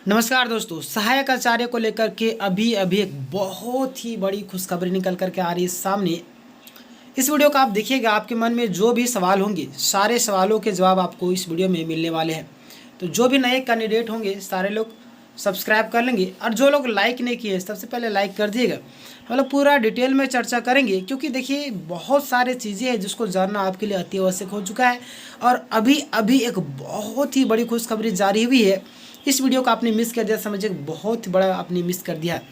नमस्कार दोस्तों, सहायक आचार्य को लेकर के अभी अभी एक बहुत ही बड़ी खुशखबरी निकल कर के आ रही है सामने। इस वीडियो को आप देखिएगा, आपके मन में जो भी सवाल होंगे सारे सवालों के जवाब आपको इस वीडियो में मिलने वाले हैं। तो जो भी नए कैंडिडेट होंगे सारे लोग सब्सक्राइब कर लेंगे, और जो लोग लाइक नहीं किए सबसे पहले लाइक कर दिएगा। हम लोग पूरा डिटेल में चर्चा करेंगे, क्योंकि देखिए बहुत सारे चीज़ें हैं जिसको जानना आपके लिए अति आवश्यक हो चुका है। और अभी अभी एक बहुत ही बड़ी खुशखबरी जारी हुई है। इस वीडियो को आपने मिस कर दिया, समझिए बहुत बड़ा आपने मिस कर दिया है।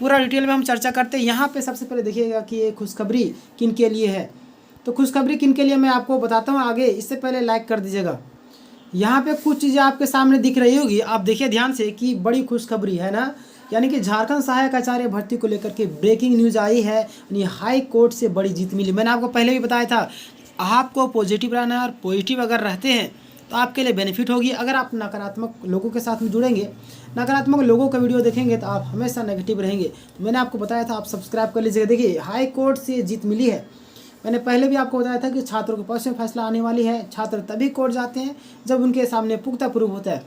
पूरा डिटेल में हम चर्चा करते हैं। यहाँ पे सबसे पहले देखिएगा कि ये खुशखबरी किन के लिए है। तो खुशखबरी किन के लिए मैं आपको बताता हूँ आगे, इससे पहले लाइक कर दीजिएगा। यहाँ पे कुछ चीज़ें आपके सामने दिख रही होगी, आप देखिए ध्यान से कि बड़ी खुशखबरी है ना। यानी कि झारखंड सहायक आचार्य भर्ती को लेकर के ब्रेकिंग न्यूज़ आई है। यानी हाई कोर्ट से बड़ी जीत मिली। मैंने आपको पहले भी बताया था, आपको पॉजिटिव रहना है, और पॉजिटिव अगर रहते हैं तो आपके लिए बेनिफिट होगी। अगर आप नकारात्मक लोगों के साथ में जुड़ेंगे, नकारात्मक लोगों का वीडियो देखेंगे, तो आप हमेशा नेगेटिव रहेंगे। तो मैंने आपको बताया था, आप सब्सक्राइब कर लीजिएगा। देखिए हाई कोर्ट से जीत मिली है। मैंने पहले भी आपको बताया था कि छात्रों के पक्ष में फैसला आने वाली है। छात्र तभी कोर्ट जाते हैं जब उनके सामने पुख्ता प्रूफ होता है,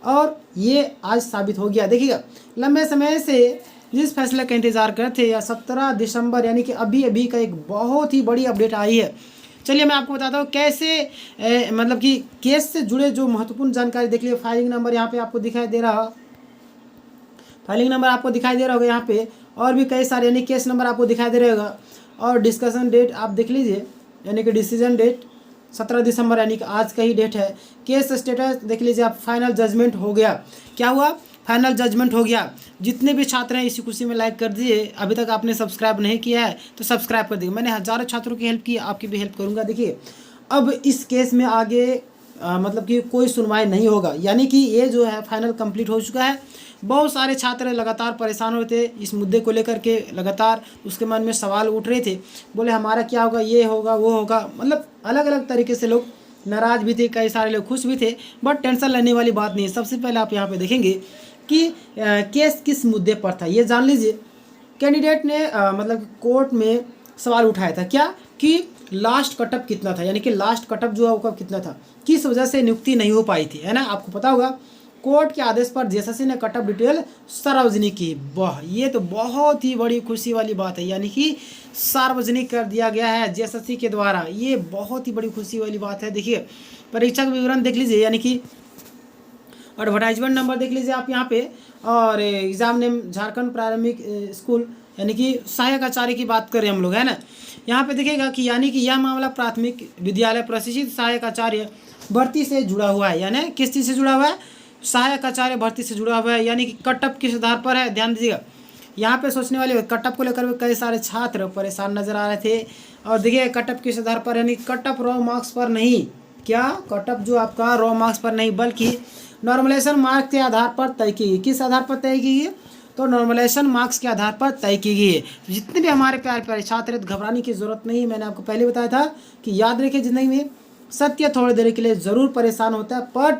और ये आज साबित हो गया। देखिएगा, लंबे समय से जिस फैसले का इंतजार करते थे, या 17 दिसंबर यानी कि अभी अभी का एक बहुत ही बड़ी अपडेट आई है। चलिए मैं आपको बताता हूँ कैसे मतलब कि केस से जुड़े जो महत्वपूर्ण जानकारी देख लीजिए। फाइलिंग नंबर यहाँ पे आपको दिखाई दे रहा, फाइलिंग नंबर आपको दिखाई दे रहा होगा यहाँ पे, और भी कई सारे यानी केस नंबर आपको दिखाई दे रहा होगा। और डिस्कशन डेट आप देख लीजिए, यानी कि डिसीजन डेट 17 दिसंबर यानी कि आज का ही डेट है। केस स्टेटस देख लीजिए आप, फाइनल जजमेंट हो गया। क्या हुआ? फाइनल जजमेंट हो गया। जितने भी छात्र हैं इसी खुशी में लाइक कर दिए। अभी तक आपने सब्सक्राइब नहीं किया है तो सब्सक्राइब कर दीजिए। मैंने हज़ारों छात्रों की हेल्प की, आपकी भी हेल्प करूँगा। देखिए अब इस केस में आगे मतलब कि कोई सुनवाई नहीं होगा, यानी कि ये जो है फाइनल कंप्लीट हो चुका है। बहुत सारे छात्र लगातार परेशान हो रहे थे इस मुद्दे को लेकर के, लगातार उसके मन में सवाल उठ रहे थे। बोले हमारा क्या होगा, ये होगा वो होगा, मतलब अलग अलग तरीके से लोग नाराज़ भी थे, कई सारे लोग खुश भी थे। बट टेंशन लेने वाली बात नहीं है। सबसे पहले आप यहाँ पे देखेंगे कि केस किस मुद्दे पर था, ये जान लीजिए। कैंडिडेट ने मतलब कोर्ट में सवाल उठाया था क्या, कि लास्ट कटअप कितना था, यानी कि लास्ट कटअप जो है वो कितना था, किस वजह से नियुक्ति नहीं हो पाई थी, है ना। आपको पता होगा कोर्ट के आदेश पर जेएसएससी ने कटअप डिटेल सार्वजनिक की। वाह, ये तो बहुत ही बड़ी खुशी वाली बात है। यानी कि सार्वजनिक कर दिया गया है जेएसएससी के द्वारा, ये बहुत ही बड़ी खुशी वाली बात है। देखिए परीक्षा का विवरण देख लीजिए, यानी कि एडवर्टाइजमेंट नंबर देख लीजिए आप यहाँ पे, और एग्जाम नेम झारखंड प्रारंभिक स्कूल, यानी कि सहायक आचार्य की बात करें हम लोग, है ना। यहाँ पे देखिएगा कि यानी कि यह मामला प्राथमिक विद्यालय प्रशिक्षित सहायक आचार्य भर्ती से जुड़ा हुआ है। यानी किस चीज़ से जुड़ा हुआ है? सहायक आचार्य भर्ती से जुड़ा हुआ है। यानी कि कटअप किस आधार पर है, ध्यान दीजिएगा। यहाँ पे सोचने वाले कटअप को लेकर कई सारे छात्र परेशान नजर आ रहे थे। और देखिए कटअप किस आधार पर, यानी कटअप रॉ मार्क्स पर नहीं। क्या? कटअप जो आपका रॉ मार्क्स पर नहीं, बल्कि नॉर्मलाइजेशन मार्क्स के आधार पर तय की गई। किस आधार पर तय की गई? तो नॉर्मलाइजेशन मार्क्स के आधार पर तय की गई है। जितने भी हमारे प्यारे प्यारे छात्र हैं, घबराने की जरूरत नहीं। मैंने आपको पहले बताया था कि याद रखिए, जिंदगी में सत्य थोड़ी देर के लिए जरूर परेशान होता है, पर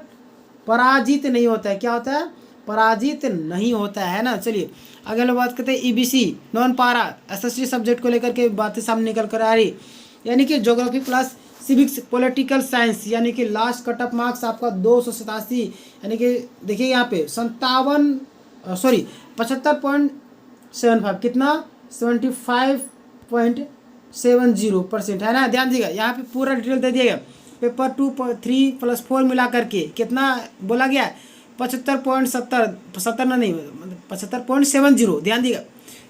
पराजित नहीं होता है। क्या होता है? पराजित नहीं होता है ना। चलिए अगर लोग बात करते हैं ईबीसी नॉन पारा एसएसटी सब्जेक्ट को लेकर के बातें सामने निकल कर आ रही, यानी कि geography plus civics political science, यानी कि लास्ट कटअप मार्क्स आपका 287, यानी कि देखिए यहाँ पे 75.75, कितना? 75.70% है ना। ध्यान दीजिएगा, यहाँ पे पूरा डिटेल दे दिया गया। पेपर 2 3 + 4 मिला करके कितना बोला गया? 75.70 नहीं, 75.70। ध्यान दीजिएगा,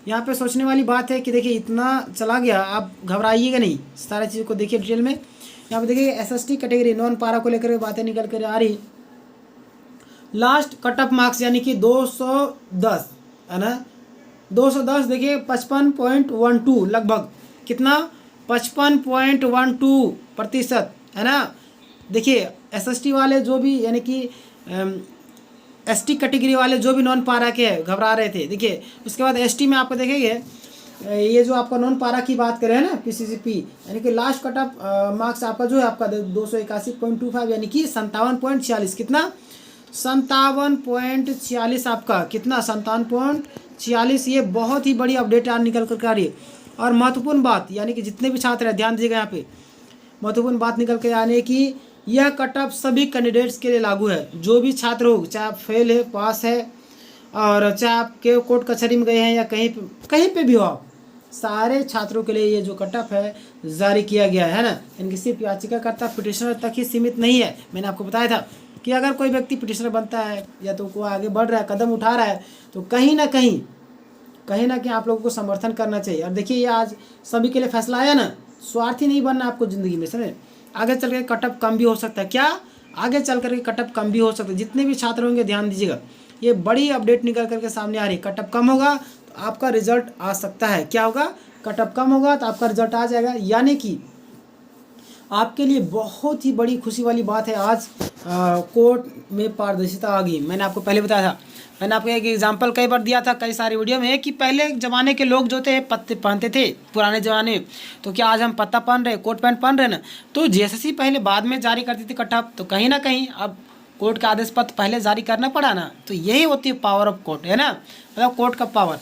यहाँ पे सोचने वाली बात है कि देखिए इतना चला गया, आप घबराइएगा नहीं, सारी चीज़ को देखिए डिटेल में। यहाँ पे देखिए एसएसटी कैटेगरी नॉन पारा को लेकर बातें निकल कर आ रही। लास्ट कटअप मार्क्स यानी कि 210, है ना। 210 देखिए 55.12 लगभग, कितना? 55.12%, है ना। देखिए एसएसटी वाले जो भी, यानी कि एसटी कैटेगरी वाले जो भी नॉन पारा के हैं, घबरा रहे थे। देखिए उसके बाद एसटी में आपको देखेंगे, ये जो आपका नॉन पारा की बात करें ना, पीसीसीपी, यानी कि लास्ट कटअप मार्क्स आपका जो है आपका 281.25, यानी कि 57.46, कितना? 57.46 आपका, कितना? 57.46। ये बहुत ही बड़ी अपडेट आज निकल कर आ रही है। और महत्वपूर्ण बात, यानी कि जितने भी छात्र हैं ध्यान दीजिएगा, यहाँ पे महत्वपूर्ण बात निकल के आने की, यह कटअप सभी कैंडिडेट्स के लिए लागू है। जो भी छात्र हो, चाहे फेल है, पास है, और चाहे आप के कोर्ट कचहरी में गए हैं या कहीं पे भी हो आप, सारे छात्रों के लिए ये जो कट ऑफ है जारी किया गया है ना। इनकी सिर्फ याचिकाकर्ता पिटिशनर तक ही सीमित नहीं है। मैंने आपको बताया था कि अगर कोई व्यक्ति पिटिशनर बनता है या तो कोई आगे बढ़ रहा है, कदम उठा रहा है, तो कहीं ना कहीं आप लोगों को समर्थन करना चाहिए। और देखिए, ये आज सभी के लिए फैसला आया ना, स्वार्थी नहीं बनना आपको ज़िंदगी में, समझे। आगे चल के कट ऑफ कम भी हो सकता है। क्या आगे चल करके कट ऑफ कम भी हो सकता है। जितने भी छात्र होंगे ध्यान दीजिएगा, ये बड़ी अपडेट निकल करके सामने आ रही है। कट ऑफ कम होगा तो आपका रिजल्ट आ सकता है। क्या होगा? कट ऑफ कम होगा तो आपका रिजल्ट आ जाएगा। यानी कि आपके लिए बहुत ही बड़ी खुशी वाली बात है। आज कोर्ट में पारदर्शिता आ गई। मैंने आपको पहले बताया था, मैंने आपको एक एग्जांपल कई बार दिया था कई सारी वीडियो में, कि पहले ज़माने के लोग जो थे पत्ते पहनते थे पुराने ज़माने में। तो क्या आज हम पत्ता पहन रहे, कोट पैंट पहन रहे ना। तो जैसे पहले बाद में जारी करती थी कट ऑफ, तो कहीं ना कहीं अब कोर्ट का आदेश पत्र पहले जारी करना पड़ा ना। तो यही होती है पावर ऑफ कोर्ट, है ना, मतलब कोर्ट का पावर।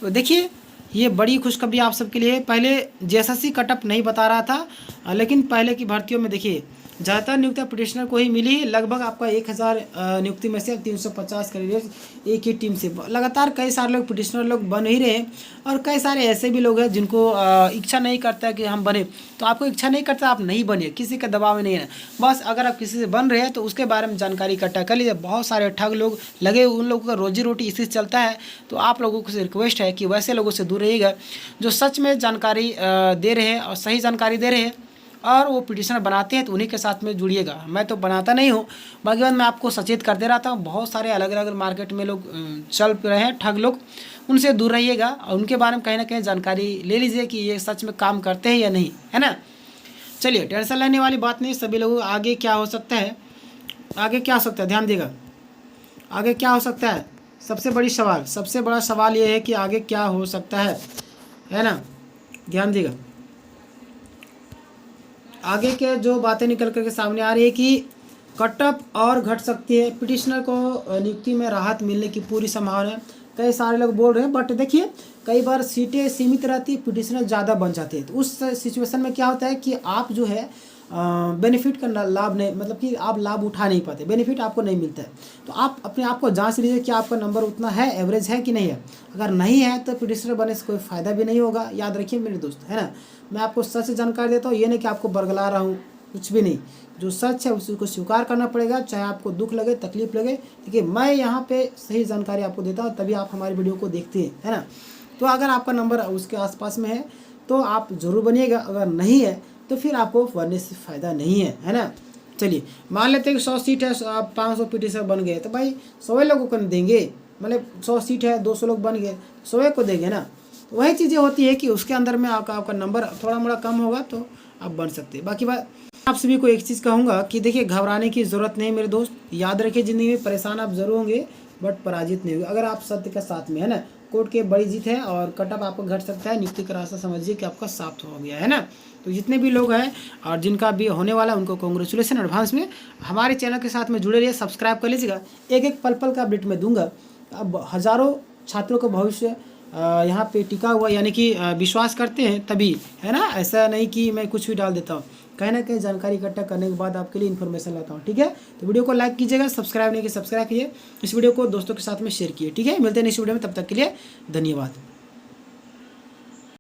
तो देखिए, ये बड़ी खुशखबरी आप सबके लिए। पहले जेएसएससी कट ऑफ नहीं बता रहा था, लेकिन पहले की भर्तियों में देखिए ज़्यादातर नियुक्तियाँ पिटिशनर को ही मिली। लगभग आपका 1000 नियुक्ति में से 350 कैंडिडेट एक ही टीम से। लगातार कई सारे लोग पिटिशनर लोग बन ही रहे हैं, और कई सारे ऐसे भी लोग हैं जिनको इच्छा नहीं करता कि हम बने। तो आपको इच्छा नहीं करता, आप नहीं बनिए, किसी के दबाव में नहीं है। बस अगर आप किसी से बन रहे हैं तो उसके बारे में जानकारी इकट्ठा कर लीजिए। बहुत सारे ठग लोग लगे, उन लोगों का रोजी रोटी इसी से चलता है। तो आप लोगों को रिक्वेस्ट है कि वैसे लोगों से दूर रहिएगा जो सच में जानकारी दे रहे हैं और सही जानकारी दे रहे हैं, और वो पिटिशनर बनाते हैं तो उन्हीं के साथ में जुड़िएगा। मैं तो बनाता नहीं हूँ, बाकी बात मैं आपको सचेत करते रहता हूँ। बहुत सारे अलग अलग मार्केट में लोग चल रहे हैं, ठग लोग, उनसे दूर रहिएगा और उनके बारे में कहीं ना कहीं जानकारी ले लीजिए कि ये सच में काम करते हैं या नहीं, है ना। चलिए, टेंशन लेने वाली बात नहीं। सभी लोगों आगे क्या हो सकता है, आगे क्या हो सकता है, ध्यान देगा। आगे क्या हो सकता है, सबसे बड़ा सवाल ये है कि आगे क्या हो सकता है ना, ध्यान देगा। आगे के जो बातें निकल करके सामने आ रही है कि कट ऑफ और घट सकती है, पिटिशनर को नियुक्ति में राहत मिलने की पूरी संभावना है। कई सारे लोग बोल रहे हैं, बट देखिए कई बार सीटें सीमित रहती है, पिटिशनर ज़्यादा बन जाते हैं। तो उस सिचुएशन में क्या होता है कि आप जो है बेनिफिट का लाभ नहीं, मतलब कि आप लाभ उठा नहीं पाते, बेनिफिट आपको नहीं मिलता है। तो आप अपने आप को जांच लीजिए कि आपका नंबर उतना है, एवरेज है कि नहीं है। अगर नहीं है तो पिटिशनर बनने से कोई फ़ायदा भी नहीं होगा। याद रखिए मेरे दोस्त, है ना, मैं आपको सच जानकारी देता हूँ, ये नहीं कि आपको बरगला रहा हूँ, कुछ भी नहीं। जो सच है उसको स्वीकार करना पड़ेगा, चाहे आपको दुख लगे, तकलीफ लगे। देखिए, मैं यहाँ पे सही जानकारी आपको देता हूँ, तभी आप हमारी वीडियो को देखते हैं, है ना। तो अगर आपका नंबर उसके आसपास में है तो आप ज़रूर बनिएगा, अगर नहीं है तो फिर आपको बनने से फ़ायदा नहीं है, है ना। चलिए, मान लेते हैं कि 100 सीट है, आप 500 पिटिशनर बन गए, तो भाई 100 लोगों को देंगे, मतलब 100 सीट है, 200 लोग बन गए, 100 को देंगे ना। तो वही चीज़ें होती है कि उसके अंदर में आपका नंबर थोड़ा मोड़ा कम होगा तो आप बन सकते हैं। बाकी बात आप सभी को एक चीज़ कहूँगा कि देखिए, घबराने की ज़रूरत नहीं मेरे दोस्त। याद रखिए, ज़िंदगी में परेशान आप जरूर होंगे, बट पराजित नहीं होंगे अगर आप सत्य के साथ में, है ना। कोर्ट की बड़ी जीत है और कट ऑफ आपको घट सकता है। नियुक्ति का रास्ता समझिए कि आपका साफ हो गया है ना। तो जितने भी लोग हैं और जिनका भी होने वाला है उनको कॉन्ग्रेचुलेसन एडवांस में। हमारे चैनल के साथ में जुड़े रहिए, सब्सक्राइब कर लीजिएगा। एक एक पल पल का अपडेट मैं दूंगा। अब हज़ारों छात्रों का भविष्य यहाँ पे टिका हुआ, यानी कि विश्वास करते हैं तभी, है ना। ऐसा नहीं कि मैं कुछ भी डाल देता हूँ, कहीं ना कहीं जानकारी इकट्ठा करने के बाद आपके लिए इन्फॉर्मेशन लाता हूँ, ठीक है। तो वीडियो को लाइक कीजिएगा, सब्सक्राइब नहीं किया सब्सक्राइब कीजिए, इस वीडियो को दोस्तों के साथ में शेयर कीजिए, ठीक है। मिलते हैं नेक्स्ट वीडियो में, तब तक के लिए धन्यवाद।